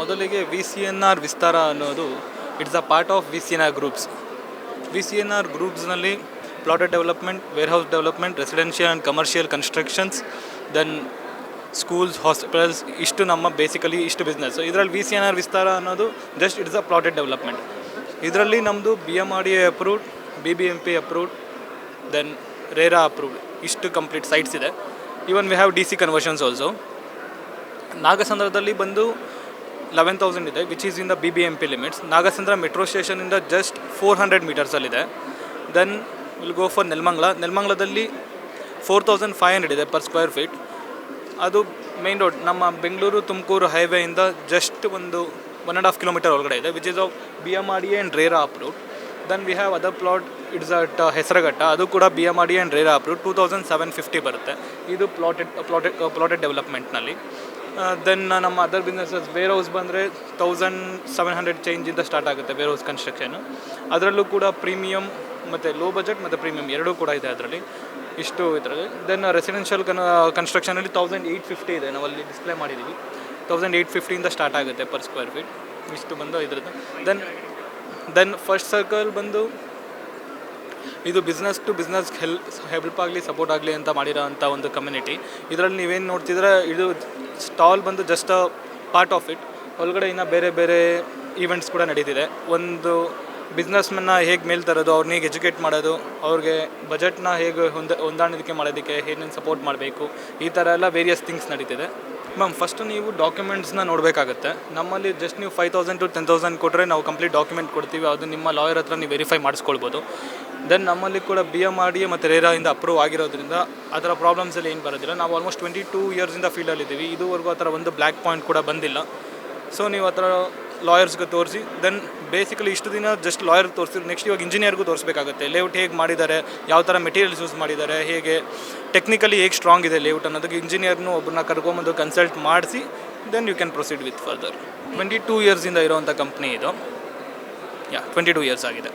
ಮೊದಲಿಗೆ VCNR ವಿಸ್ತಾರ ಅನ್ನೋದು it's a part of VCNR groups. VCNR ಗ್ರೂಪ್ಸ್ನಲ್ಲಿ plotted development, warehouse development, residential and commercial constructions, then schools, hospitals, ಇಷ್ಟು ನಮ್ಮ basically ಇಷ್ಟು business. ಇದರಲ್ಲಿ VCNR ವಿಸ್ತಾರ ಅನ್ನೋದು just it's a plotted development. ಇದರಲ್ಲಿ ನಮ್ಮದು BMRDA approved, BBMP approved, then RERA approved, ಇಷ್ಟು complete sites ಇದೆ. Even we have DC conversions also. ನಾಗಸಂದ್ರದಲ್ಲಿ ಬಂದು 11,000 ಇದೆ, which is in the BBMP limits. Nagasandra metro ಸ್ಟೇಷನಿಂದ just 400 ಮೀಟರ್ಸಲ್ಲಿದೆ. Then will go for ನೆಲಮಂಗಲದಲ್ಲಿ 4,500 ಇದೆ per square feet. ಅದು ಮೇನ್ ರೋಡ್, ನಮ್ಮ Bengaluru Tumakuru ಹೈವೇಯಿಂದ just ಒಂದು 1.5 ಕಿಲೋಮೀಟರ್ ಒಳಗಡೆ ಇದೆ, which is of BMRDA and RERA approved. Then we have other plot, it's at Hesaraghatta, ಅದು ಕೂಡ BMRDA and RERA approved, 2,750 ಬರುತ್ತೆ. ಇದು ಪ್ಲಾಟೆಡ್ ಡೆವಲಪ್ಮೆಂಟ್ನಲ್ಲಿ. ದೆನ್ ನಮ್ಮ ಅದರ್ ಬಿಸ್ನೆಸಸ್, ವೇರ್ ಹೌಸ್ ಬಂದರೆ 1,700 ಚೇಂಜಿಂದ ಸ್ಟಾರ್ಟ್ ಆಗುತ್ತೆ ವೇರ್ ಹೌಸ್ ಕನ್ಸ್ಟ್ರಕ್ಷನು. ಅದರಲ್ಲೂ ಕೂಡ ಪ್ರೀಮಿಯಮ್ ಮತ್ತು ಲೋ ಬಜೆಟ್ ಮತ್ತು ಪ್ರೀಮಿಯಮ್ ಎರಡೂ ಕೂಡ ಇದೆ ಅದರಲ್ಲಿ, ಇಷ್ಟು ಇದರಲ್ಲಿ. ದೆನ್ ರೆಸಿಡೆನ್ಷಿಯಲ್ ಕನ್ಸ್ಟ್ರಕ್ಷನಲ್ಲಿ 1,850 ಇದೆ, ನಾವಲ್ಲಿ ಡಿಸ್ಪ್ಲೇ ಮಾಡಿದ್ದೀವಿ. 1,850ಇಂದ ಸ್ಟಾರ್ಟ್ ಆಗುತ್ತೆ ಪರ್ ಸ್ಕ್ವೇರ್ ಫೀಟ್, ಇಷ್ಟು ಬಂದು ಇದ್ರದ್ದು. ದೆನ್ ಫಸ್ಟ್ ಸರ್ಕಲ್ ಬಂದು ಇದು ಬಿಸ್ನೆಸ್ ಟು ಬಿಸ್ನೆಸ್ ಹೆಲ್ಪ್ ಆಗಲಿ, ಸಪೋರ್ಟ್ ಆಗಲಿ ಅಂತ ಮಾಡಿರೋ ಅಂಥ ಒಂದು ಕಮ್ಯುನಿಟಿ. ಇದರಲ್ಲಿ ನೀವೇನು ನೋಡ್ತಿದ್ರೆ, ಇದು ಸ್ಟಾಲ್ ಬಂದು just a part of it. ಒಳಗಡೆ ಇನ್ನೂ ಬೇರೆ ಬೇರೆ ಈವೆಂಟ್ಸ್ ಕೂಡ ನಡೀತಿದೆ. ಒಂದು ಬಿಸ್ನೆಸ್ಮನ್ನ ಹೇಗೆ ಮೇಲ್ ತರೋದು, ಅವ್ರನ್ನ ಹೇಗೆ ಎಜುಕೇಟ್ ಮಾಡೋದು, ಅವ್ರಿಗೆ ಬಜೆಟ್ನ ಹೇಗೆ ಹೊಂದಾಣಿಕೆ ಮಾಡೋದಕ್ಕೆ ಏನೇನು ಸಪೋರ್ಟ್ ಮಾಡಬೇಕು, ಈ ಥರ ಎಲ್ಲ ವೇರಿಯಸ್ ಥಿಂಗ್ಸ್ ನಡೀತಿದೆ. ಮ್ಯಾಮ್, ಫಸ್ಟು ನೀವು ಡಾಕ್ಯುಮೆಂಟ್ಸ್ನ ನೋಡಬೇಕಾಗುತ್ತೆ. ನಮ್ಮಲ್ಲಿ ಜಸ್ಟ್ ನೀವು 5,000 to 10,000 ಕೊಟ್ಟರೆ ನಾವು ಕಂಪ್ಲೀಟ್ ಡಾಕ್ಯುಮೆಂಟ್ ಕೊಡ್ತೀವಿ, ಅದು ನಿಮ್ಮ ಲಾಯರ್ ಹತ್ರ ನೀವು ವೆರಿಫೈ ಮಾಡಿಸ್ಕೊಳ್ಬೋದು. ದೆನ್ ನಮ್ಮಲ್ಲಿ ಕೂಡ BMRDA ಮತ್ತು ರೇರಾಯಿಂದ ಅಪ್ರೂವ್ ಆಗಿರೋದ್ರಿಂದ ಆ ಥರ ಪ್ರಾಬ್ಲಮ್ಸಲ್ಲಿ ಏನು ಬರೋದಿಲ್ಲ. ನಾವು ಆಲ್ಮೋಸ್ಟ್ 22 ಇಯರ್ಸಿಂದ ಫೀಲ್ಡಲ್ಲಿದ್ದೀವಿ, ಇದುವರೆಗೂ ಆ ಥರ ಒಂದು ಬ್ಲ್ಯಾಕ್ ಪಾಯಿಂಟ್ ಕೂಡ ಬಂದಿಲ್ಲ. ಸೊ ನೀವು ಆ ಥರ ಲಾಯರ್ಸ್ಗೆ ತೋರಿಸಿ, ದೆನ್ ಬೇಸಿಕಲಿ ಇಷ್ಟು ದಿನ ಜಸ್ಟ್ ಲಾಯರ್ಗೆ ತೋರಿಸಿದ್ರು, ನೆಕ್ಸ್ಟ್ ಇವಾಗ ಇಂಜಿನಿಯರ್ಗೂ ತೋರಿಸಬೇಕಾಗುತ್ತೆ. ಲೇಔಟ್ ಹೇಗೆ ಮಾಡಿದ್ದಾರೆ, ಯಾವ ಥರ ಮೆಟೀರಿಯಲ್ಸ್ ಯೂಸ್ ಮಾಡಿದ್ದಾರೆ, ಹೇಗೆ ಟೆಕ್ನಿಕಲಿ ಹೇಗೆ ಸ್ಟ್ರಾಂಗ್ ಇದೆ ಲೇಔಟ್ ಅನ್ನೋದಕ್ಕೆ ಇಂಜಿನಿಯರ್ನು ಒಬ್ಬರನ್ನ ಕರ್ಕೊಂಬಂದು ಕನ್ಸಲ್ಟ್ ಮಾಡಿಸಿ then you can proceed with further. 22 ಇಯರ್ಸಿಂದ ಇರೋವಂಥ ಕಂಪ್ನಿ ಇದು. 22 ಇಯರ್ಸ್ ಆಗಿದೆ.